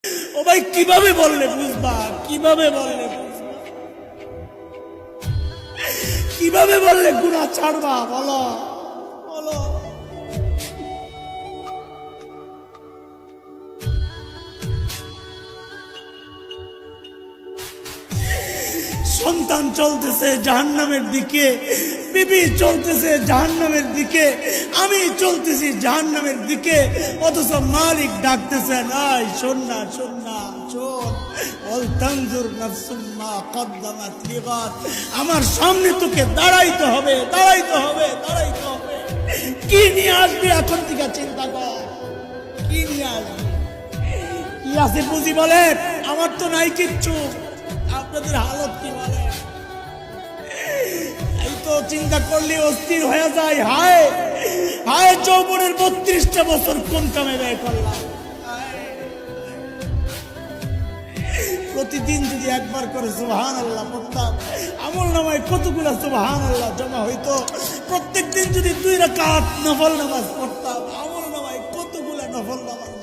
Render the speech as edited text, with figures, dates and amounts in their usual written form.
ও ভাই কিভাবে বললে বুঝবা, কিভাবে বললে বুঝবা, কিভাবে বললে গুনাহ ছাড়বা, বলো বলো। সন্তান চলতেছে জাহান্নামের দিকে, বিবি চলতেছে জাহান্নামের দিকে, আমি চলতেছি জাহান্নামের দিকে, অথচ মালিক ডাকতেছেন, আয় শোন না শোন না শোন, ওয়াল তানজুর নাফসুম মা কদ্দামাত লিগাদ। আমার সামনে তোকে দাঁড়াইতে হবে, দাঁড়াইতে হবে, দাঁড়াইতে হবে। কি নিয়ে আসবি এখন থেকে চিন্তা কর, কি নিয়ে আসবি, কি আছে বুঝি বলেন। আমার তো নাই কিচ্ছু, আপনাদের হালত কি বলে? এই তো চিন্তা করলে অস্থির হয়ে যায়। হায় হায়, যৌবনের 32টা বছর কোন কামে ব্যয় করলাম। প্রতিদিন যদি একবার করে সুবহানাল্লাহ পড়তাম, আমল নামায় কতগুলা সুবহানাল্লাহ জমা হইতো। প্রত্যেকদিন যদি 2 রাকাত নফল নামাজ পড়তাম, আমল নামায় কতগুলা নফল নামাজ।